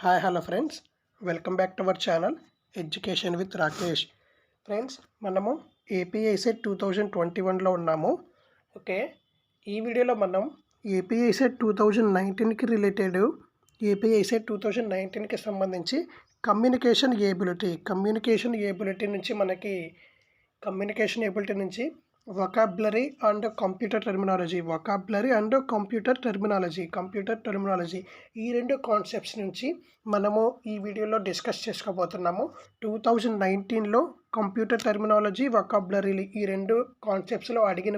Hi hello friends, welcome back to our channel education with Rakesh. Friends, మనము AP ICET 2021లో ఉన్నాము. Okay, ఈ వీడియోలో మనం ఏపీఐసెట్ 2019కి రిలేటెడ్ ఏపీఐసెట్ 2019కి సంబంధించి కమ్యూనికేషన్ ఏబిలిటీ నుంచి మనకి వొకాబులరీ అండ్ కంప్యూటర్ టెర్మినాలజీ ఈ రెండు కాన్సెప్ట్స్ నుంచి మనము ఈ వీడియోలో డిస్కస్ చేసుకోబోతున్నాము. 2019లో కంప్యూటర్ టెర్మినాలజీ, వొకాబులరీ ఈ రెండు కాన్సెప్ట్స్లో అడిగిన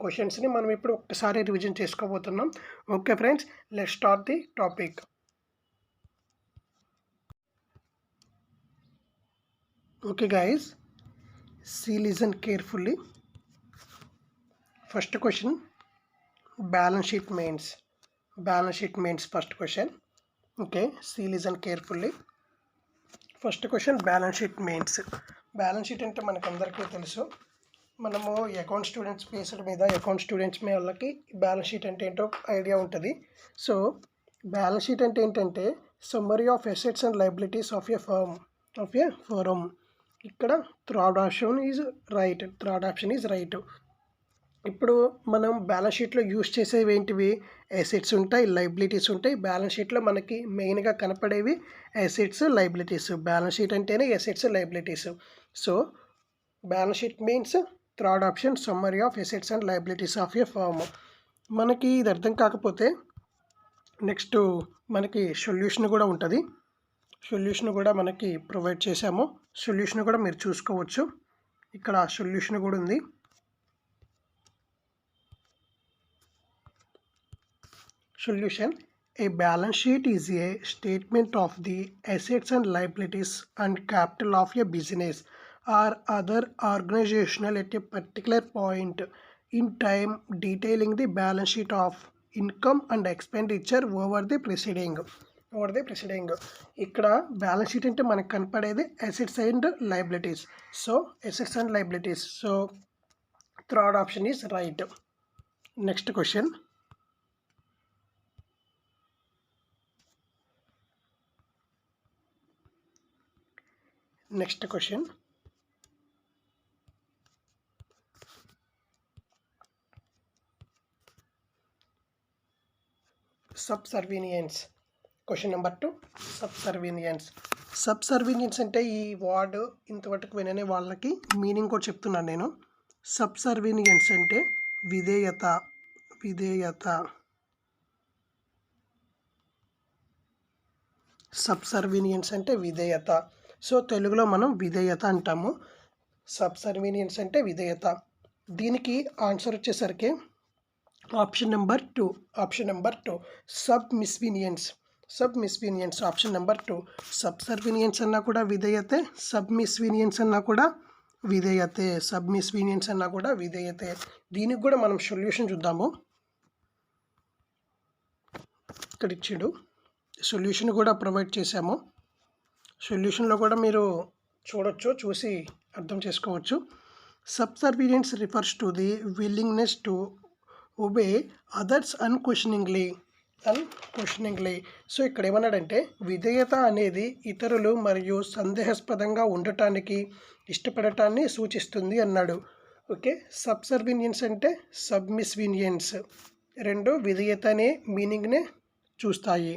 క్వశ్చన్స్ని మనం ఇప్పుడు ఒక్కసారి రివిజన్ చేసుకోబోతున్నాం. Okay friends, let's start the topic. Okay guys, listen carefully. First question, balance sheet means first question. Okay, listen carefully. First question, balance sheet అంటే మనకందరికీ తెలుసు. మనము అకౌంట్ స్టూడెంట్స్ వాళ్ళకి బ్యాలెన్స్ షీట్ అంటే ఏంటో ఐడియా ఉంటుంది. సో బ్యాలెన్స్ షీట్ అంటే ఏంటంటే summary of assets and liabilities of a firm. ఇక్కడ థర్డ్ ఆప్షన్ ఈజ్ రైట్. ఇప్పుడు మనం బ్యాలెన్స్ షీట్లో యూస్ చేసేవి ఏంటివి? అసెట్స్ ఉంటాయి, లయబిలిటీస్ ఉంటాయి. బ్యాలెన్స్ షీట్లో మనకి మెయిన్గా కనపడేవి అసెట్స్, లయబిలిటీస్. బ్యాలెన్స్ షీట్ అంటేనే assets, liabilities. So balance sheet means third option, summary of assets and liabilities of a firm. మనకి ఇది అర్థం కాకపోతే నెక్స్ట్ మనకి సొల్యూషన్ కూడా ఉంటుంది. సొల్యూషన్ కూడా మనకి ప్రొవైడ్ చేశాము. సొల్యూషన్ కూడా మీరు చూసుకోవచ్చు. ఇక్కడ సొల్యూషన్ కూడా ఉంది. Solution: a balance sheet is a statement of the assets and liabilities and capital of a business or other organizational at a particular point in time, detailing the balance sheet of income and expenditure over the preceding. ఇక్కడ balance sheet అంటే మనకు కనపడేది assets and liabilities. So third option is right. Next question, subservience. Question number 2, subservience అంటే ఈ word ఇంతవరకు విననే వాళ్ళకి meaning కూడా చెప్తున్నాను నేను. సబ్సర్వీనియన్స్ అంటే విధేయత. సబ్సర్వీనియన్స్ అంటే విధేయత. సో తెలుగులో మనం విధేయత అంటాము. సబ్సర్వీనియన్స్ అంటే విధేయత. దీనికి ఆన్సర్ వచ్చేసరికి ఆప్షన్ నెంబర్ 2 సబ్మిస్వీనియన్స్. ఆప్షన్ నెంబర్ 2 సబ్సర్వీనియన్స్ అన్నా కూడా విధేయతే, సబ్మిస్వీనియన్స్ అన్నా కూడా విధేయతే. దీనికి కూడా మనం సొల్యూషన్ చూద్దాము. ఇక్కడ ఇచ్చాడు, సొల్యూషన్ కూడా ప్రొవైడ్ చేశాము. సొల్యూషన్లో కూడా మీరు చూసి అర్థం చేసుకోవచ్చు. Subservience refers to the willingness to obey others unquestioningly. So ఇక్కడ ఏమన్నాడంటే విధేయత అనేది ఇతరులు మరియు సందేహాస్పదంగా ఉండటానికి ఇష్టపడటాన్ని సూచిస్తుంది అన్నాడు. ఓకే, సబ్సర్వీనియన్స్ అంటే సబ్మిస్వీనియన్స్ రెండు విధేయత అనే మీనింగ్నే చూస్తాయి.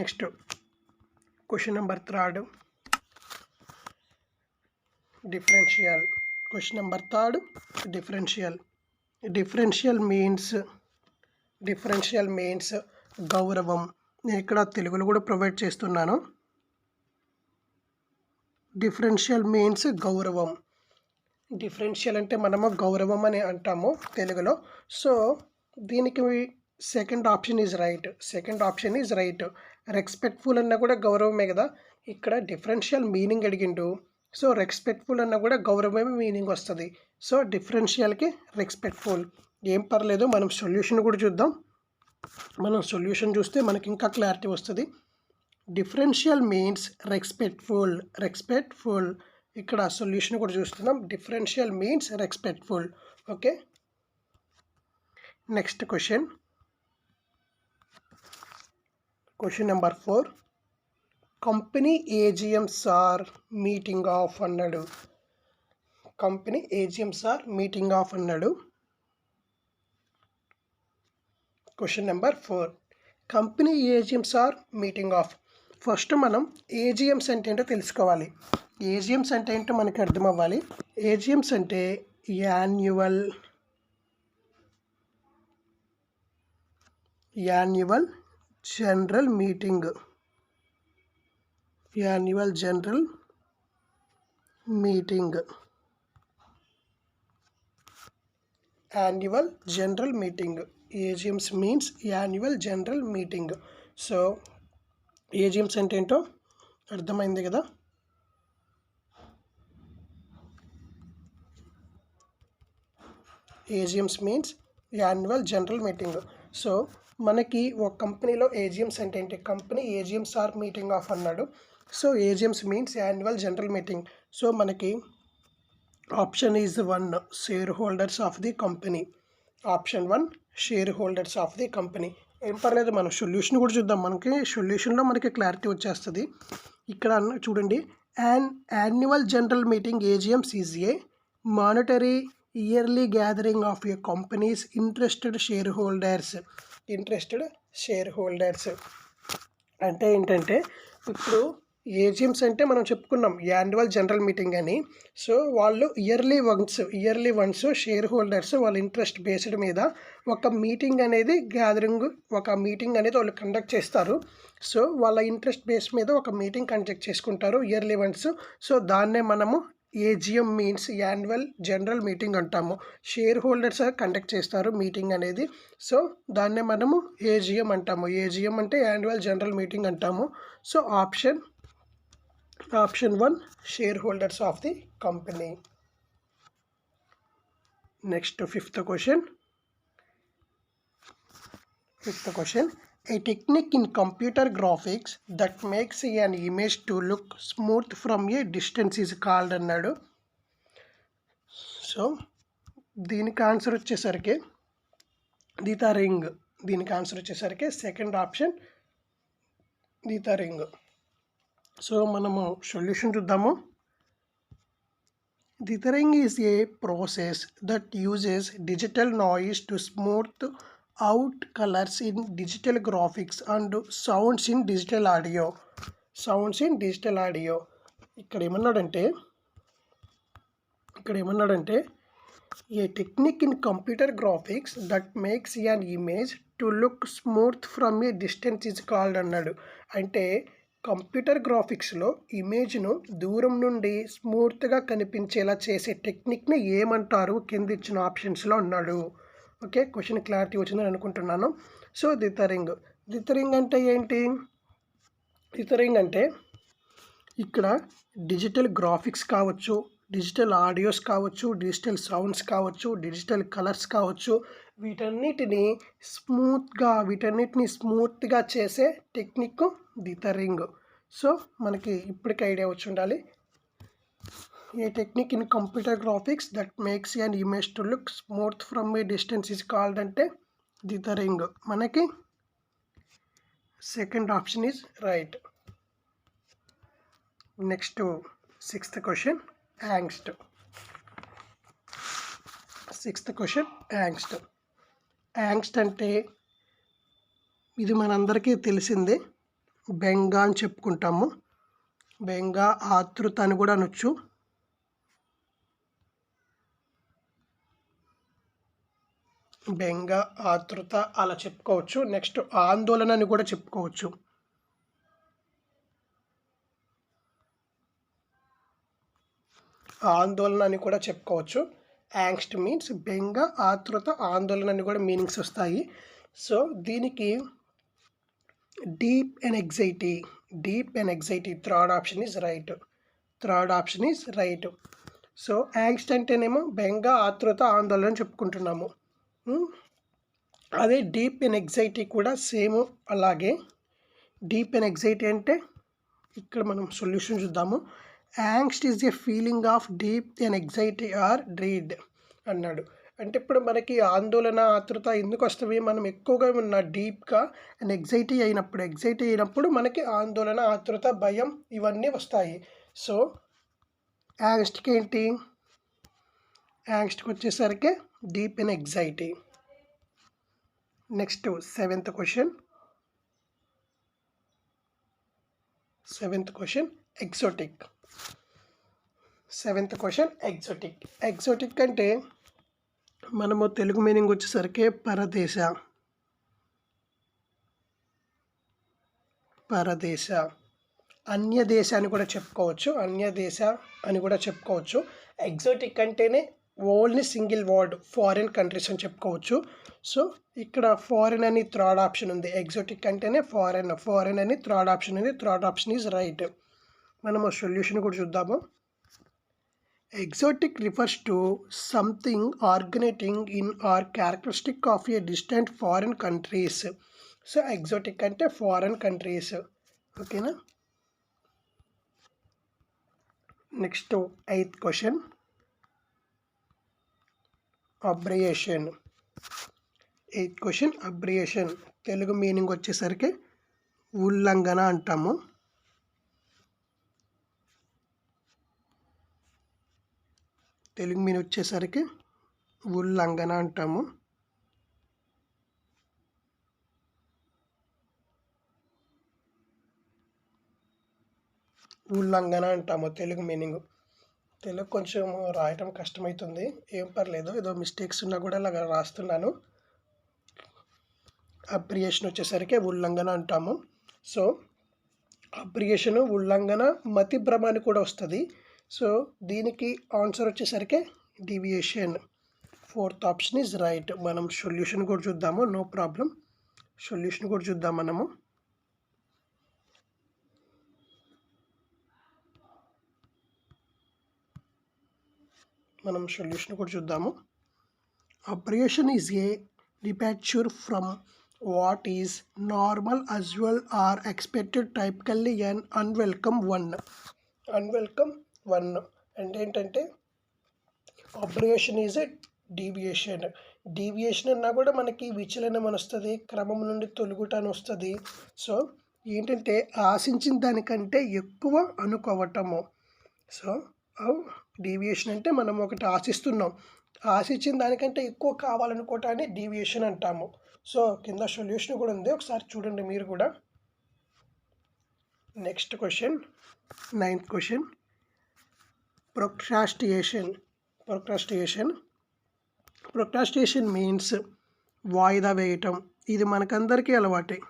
Next question number 3, differential. Question number 3, differential means గౌరవం. నేను ఇక్కడ తెలుగులో కూడా ప్రొవైడ్ చేస్తున్నాను. డిఫరెన్షియల్ మీన్స్ గౌరవం. డిఫరెన్షియల్ అంటే మనము గౌరవం అని అంటాము తెలుగులో. సో దీనికి second option is right. Respectful అన్న కూడా గౌరవమే కదా. ఇక్కడ డిఫరెన్షియల్ మీనింగ్ అడిగిండు. సో రెస్పెక్ట్ఫుల్ అన్న కూడా గౌరవమే మీనింగ్ వస్తుంది. సో డిఫరెన్షియల్కి రెస్పెక్ట్ఫుల్. ఏం పర్లేదు, మనం సొల్యూషన్ కూడా చూద్దాం. మనం సొల్యూషన్ చూస్తే మనకి ఇంకా క్లారిటీ వస్తుంది. Differential means respectful. ఇక్కడ సొల్యూషన్ కూడా చూస్తున్నాం. Differential means respectful. Okay, next question, question number 4 company AGMs are meeting of అన్నాడు. Company AGMs are meeting of అన్నాడు. Question number 4 company AGMs are meeting of. First మనం AGMs అంటే ఏంటో తెలుసుకోవాలి. ఏజిఎంస్ అంటే ఏంటో మనకి అర్థం అవ్వాలి. ఏజిఎంస్ అంటే annual general meeting. Annual general meeting. Annual general meeting. AGMs means annual general meeting. So AGMs అంటే ఏంటో అర్థమైంది కదా. AGMs means annual general meeting. So మనకి ఒక కంపెనీలో ఏజిఎంస్ అంటే ఏంటి? Company AGMs are meeting of అన్నాడు. So AGMs means annual general meeting. So మనకి option is 1 share holders of the company. Option 1 share holders of the company. ఏం పర్లేదు, మనం సొల్యూషన్ కూడా చూద్దాం. మనకి సొల్యూషన్లో మనకి క్లారిటీ వచ్చేస్తుంది. ఇక్కడ చూడండి, annual general meeting ఏజిఎంస్ is a monetary yearly gathering of A companies interested share holders. అంటే ఏంటంటే, ఇప్పుడు ఏజిఎంస్ అంటే మనం చెప్పుకున్నాం యాన్యువల్ జనరల్ మీటింగ్ అని. సో వాళ్ళు ఇయర్లీ వన్స్ షేర్ హోల్డర్స్ వాళ్ళ ఇంట్రెస్ట్ బేస్డ్ మీద ఒక మీటింగ్ అనేది వాళ్ళు కండక్ట్ చేస్తారు. సో వాళ్ళ ఇంట్రెస్ట్ బేస్ మీద ఒక మీటింగ్ కండక్ట్ చేసుకుంటారు ఇయర్లీ వన్స్. సో దాన్నే మనము AGM means annual general meeting అంటాము. షేర్ హోల్డర్స్ కండక్ట్ చేస్తారు మీటింగ్ అనేది. సో దాన్నే మనము ఏజిఎం అంటాము. ఏజిఎం అంటే యాన్యువల్ జనరల్ మీటింగ్ అంటాము. So option 1 share holders of the company. Next fifth question. A technique in computer graphics that makes an image to look smooth from a distance is called అన్నాడు. So దీనికి answer వచ్చేసరికి dithering. Second option dithering. So మనము solution చూద్దాము. Dithering is a process that uses digital noise to smooth out colors in digital graphics and sounds in digital audio. ఇక్కడ ఏమన్నాడంటే a technique in computer graphics that makes an image to look smooth from a distance is called అన్నాడు. అంటే computer గ్రాఫిక్స్లో ఇమేజ్ను దూరం నుండి స్మూత్గా కనిపించేలా చేసే టెక్నిక్ని ఏమంటారు? కింద ఇచ్చిన ఆప్షన్స్లో అన్నాడు. ఓకే, క్వశ్చన్ క్లారిటీ వచ్చిందని అనుకుంటున్నాను. సో దితరింగ్ అంటే ఏంటి? దితరింగ్ అంటే ఇక్కడ డిజిటల్ గ్రాఫిక్స్ కావచ్చు, డిజిటల్ ఆడియోస్ కావచ్చు, డిజిటల్ సౌండ్స్ కావచ్చు, డిజిటల్ కలర్స్ కావచ్చు, వీటన్నిటిని స్మూత్గా చేసే టెక్నిక్ దితరింగ్. సో మనకి ఇప్పటికీ ఐడియా వచ్చి ఉండాలి. A technique in computer graphics that makes an image to look smooth from a distance is called అంటే దితరింగ్. మనకి second option is right. Next sixth question, angst. Angst అంటే ఇది మనందరికీ తెలిసిందే. బెంగ అని చెప్పుకుంటాము. బెంగ, ఆతృత అని కూడా అనొచ్చు. బెంగ, ఆతృత అలా చెప్పుకోవచ్చు. నెక్స్ట్ ఆందోళన అని కూడా చెప్పుకోవచ్చు. యాంగ్స్ట్ మీన్స్ బెంగ, ఆతృత, ఆందోళన అని కూడా మీనింగ్స్ వస్తాయి. సో దీనికి deep and anxiety third option is right. So angst అంటేనేమో బెంగ, ఆతృత, ఆందోళన చెప్పుకుంటున్నాము. అదే డీప్ అండ్ ఎగ్జైటీ కూడా సేమ్ అలాగే. డీప్ అండ్ ఎగ్జైటీ అంటే ఇక్కడ మనం సొల్యూషన్ చూద్దాము. Angst is a feeling of deep and anxiety or dread అన్నాడు. అంటే ఇప్పుడు మనకి ఆందోళన ఆతృత ఎందుకు వస్తవి మనం ఎక్కువగా ఉన్న డీప్గా అండ్ ఎగ్జైటీ అయినప్పుడు మనకి ఆందోళన ఆతృత భయం ఇవన్నీ వస్తాయి. సో యాంగ్స్ట్కి ఏంటి, యాంగ్స్ట్కి వచ్చేసరికి deep in anxiety. Next seventh question exotic. Exotic అంటే మనము తెలుగు మీనింగ్ వచ్చేసరికి పరదేశ అన్య దేశ అని కూడా చెప్పుకోవచ్చు. ఎగ్జోటిక్ అంటేనే only single word foreign countries అని చెప్పుకోవచ్చు. సో ఇక్కడ ఫారిన్ అని థర్డ్ ఆప్షన్ ఉంది. ఎగ్జోటిక్ అంటేనే ఫారిన్ అని థర్డ్ ఆప్షన్ ఉంది. Third option is right. మనము సొల్యూషన్ కూడా చూద్దాము. Exotic refers to something originating in or characteristic of a distant foreign countries. So exotic ante foreign countries. Okay na? Next 8th question. Abbreviation. 8th question abbreviation. Telugu meaning వచ్చేసరికి ఉల్లంఘన అంటాము. Telugu meaning వచ్చేసరికి ఉల్లంఘన అంటాము. Telugu meaning. Telugu కొంచెం రాయటం కష్టమవుతుంది, ఏం పర్లేదు, ఏదో మిస్టేక్స్ ఉన్నా కూడా అలాగా రాస్తున్నాను. అబ్రియేషన్ వచ్చేసరికి ఉల్లంఘన అంటాము. సో అబ్రియేషన్ ఉల్లంఘన మతి భ్రమ అని కూడా వస్తుంది. సో దీనికి ఆన్సర్ వచ్చేసరికి deviation. 4th option is right. మనం సొల్యూషన్ కూడా చూద్దాము, నో ప్రాబ్లం. సొల్యూషన్ కూడా చూద్దాం మనం సొల్యూషన్ కూడా చూద్దాము. Aberration is a departure from what is normal, usual or expected, typically and unwelcome one అంటే ఏంటంటే అబ్రియేషన్ ఈజ్ ఎ డీవియేషన్ అన్నా కూడా మనకి విచలనం అని వస్తుంది, క్రమం నుండి తొలగుట అని వస్తుంది. సో ఏంటంటే ఆశించిన దానికంటే ఎక్కువ అనుకోవటము. సో డీవియేషన్ అంటే మనం ఒకటి ఆశిస్తున్నాం, ఆశించిన దానికంటే ఎక్కువ కావాలనుకోవటాన్ని డీవియేషన్ అంటాము. సో కింద సొల్యూషన్ కూడా ఉంది, ఒకసారి చూడండి మీరు కూడా. Next question 9th question. Procrastination means వాయిదా వేయటం. ఇది మనకందరికీ అలవాటేను.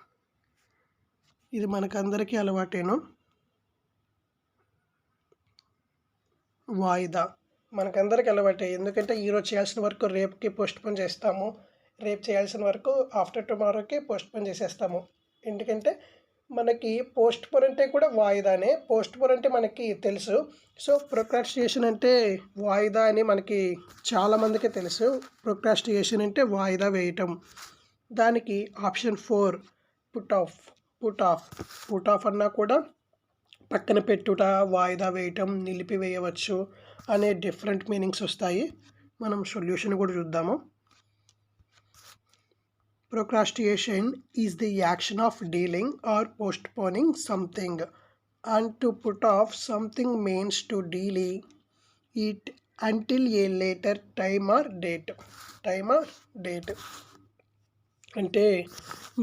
వాయిదా మనకందరికీ అలవాటే. ఎందుకంటే ఈరోజు చేయాల్సిన వర్క్ రేపుకి పోస్ట్పోన్ చేస్తాము, రేపు చేయాల్సిన వర్క్ ఆఫ్టర్ టుమారోకి పోస్ట్పోన్ చేసేస్తాము. ఎందుకంటే మనకి పోస్ట్పోన్ అంటే కూడా వాయిదానే. పోస్ట్పోన్ అంటే మనకి తెలుసు. సో ప్రొక్రాస్టినేషన్ అంటే వాయిదా అని మనకి చాలామందికి తెలుసు. ప్రొక్రాస్టినేషన్ అంటే వాయిదా వేయటం. దానికి ఆప్షన్ 4 పుట్ ఆఫ్ అన్నా కూడా పక్కన పెట్టుట, వాయిదా వేయటం, నిలిపివేయవచ్చు అనే డిఫరెంట్ మీనింగ్స్ వస్తాయి. మనం సొల్యూషన్ కూడా చూద్దాము. Procrastination is the action of delaying or postponing something, and to put off something means to delay it until a later time or date. అంటే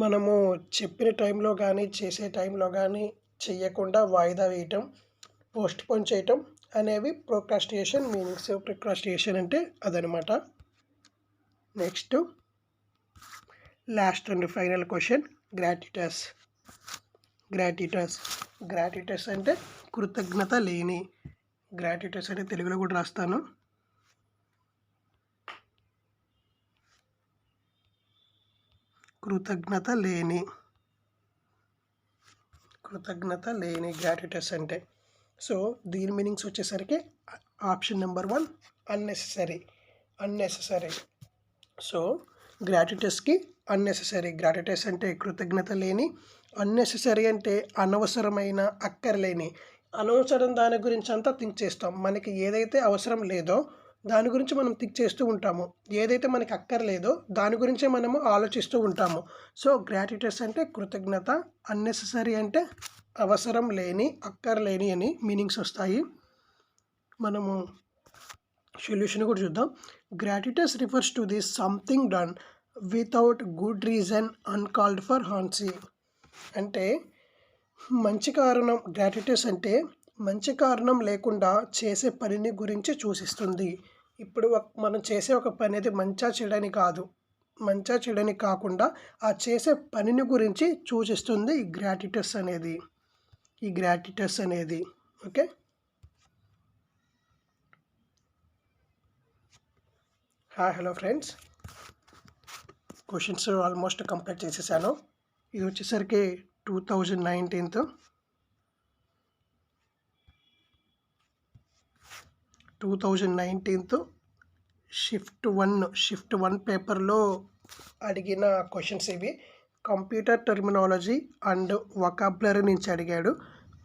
మనము చెప్పిన టైంలో కానీ చేసే టైంలో కానీ చెయ్యకుండా వాయిదా వేయటం, పోస్ట్పోన్ చేయటం అనేవి ప్రోక్రాస్టినేషన్ మీనింగ్స్. ప్రోక్రాస్టినేషన్ అంటే అదనమాట. Next last and final question gratuitous అంటే కృతజ్ఞత లేని. గ్రాటిటస్ అంటే తెలుగులో కూడా రాస్తాను. కృతజ్ఞత లేని గ్రాటిటస్ అంటే. సో దీని మీనింగ్స్ వచ్చేసరికి ఆప్షన్ నెంబర్ 1 అన్నెసెసరీ. సో గ్రాటిటస్కి అన్నెసెసరీ. గ్రాటిటస్ అంటే కృతజ్ఞత లేని, అన్నెసెసరీ అంటే అనవసరమైన, అక్కర్లేని. అనవసరం దాని గురించి అంతా థింక్ చేస్తాం. మనకి ఏదైతే అవసరం లేదో దాని గురించి మనం థింక్ చేస్తూ ఉంటాము. ఏదైతే మనకి అక్కర్లేదో దాని గురించే మనము ఆలోచిస్తూ ఉంటాము. సో గ్రాటిట్యూస్ అంటే కృతజ్ఞత, అన్నెసెసరీ అంటే అవసరం లేని, అక్కర్లేని అని మీనింగ్స్ వస్తాయి. మనము సొల్యూషన్ కూడా చూద్దాం. Gratuitous refers to the something done without good reason uncalled for hence. అంటే మంచి కారణం, గ్రాటిట్యూస్ అంటే మంచి కారణం లేకుండా చేసే పనిని గురించి సూచిస్తుంది. ఇప్పుడు మనం చేసే ఒక పని అనేది మంచా చెడని కాదు, మంచా చెడని కాకుండా ఆ చేసే పనిని గురించి సూచిస్తుంది ఈ గ్రాటిట్యూస్ అనేది. Okay, hello friends, questions almost complete చేసేసాను. ఇది వచ్చేసరికి 2019 షిఫ్ట్ వన్ పేపర్లో అడిగిన క్వశ్చన్స్ ఇవి. కంప్యూటర్ టెర్మినాలజీ అండ్ వొకాబులరీ నుంచి అడిగాడు.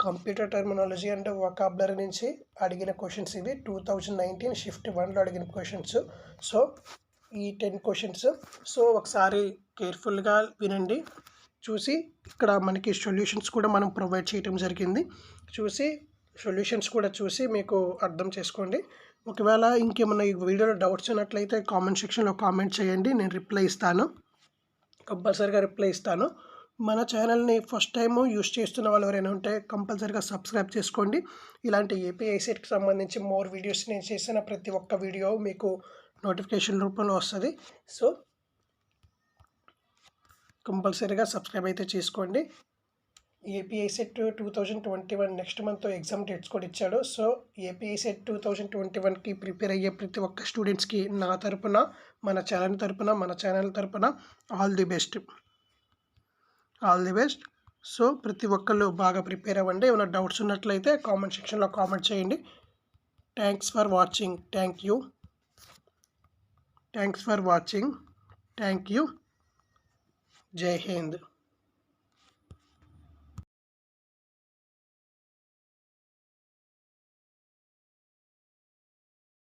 కంప్యూటర్ టెర్మినాలజీ అండ్ వొకాబులరీ నుంచి అడిగిన క్వశ్చన్స్ ఇవి 2019 షిఫ్ట్ 1లో అడిగిన క్వశ్చన్స్. సో ఈ 10 క్వశ్చన్స్ సో ఒకసారి కేర్ఫుల్గా వినండి. చూసి ఇక్కడ మనకి సొల్యూషన్స్ కూడా మనం ప్రొవైడ్ చేయడం జరిగింది. సొల్యూషన్స్ కూడా చూసి మీకు అర్థం చేసుకోండి. ఒకవేళ ఇంకేమన్నా ఈ వీడియోలో డౌట్స్ ఉన్నట్లయితే కామెంట్ సెక్షన్లో కామెంట్ చేయండి, నేను రిప్లై ఇస్తాను, కంపల్సరీగా రిప్లై ఇస్తాను. మన ఛానల్ని ఫస్ట్ టైం యూస్ చేస్తున్న వాళ్ళు ఎవరైనా ఉంటే కంపల్సరీగా సబ్స్క్రైబ్ చేసుకోండి. ఇలాంటి ఏపీఐసెట్కి సంబంధించి మోర్ వీడియోస్ నేను చేసిన ప్రతి ఒక్క వీడియో మీకు నోటిఫికేషన్ రూపంలో వస్తుంది. సో కంపల్సరీగా సబ్స్క్రైబ్ అయితే చేసుకోండి. AP ICET 2021 next month exam dates కూడా ఇచ్చాడు. సో ఏపీఐసెట్ 2021కి ప్రిపేర్ అయ్యే ప్రతి ఒక్క స్టూడెంట్స్కి నా తరపున, మన ఛానల్ తరపున ఆల్ ది బెస్ట్. సో ప్రతి ఒక్కళ్ళు బాగా ప్రిపేర్ అవ్వండి. ఏమైనా డౌట్స్ ఉన్నట్లయితే కామెంట్ సెక్షన్లో కామెంట్ చేయండి. Thanks for watching. Thank you. జై హింద్.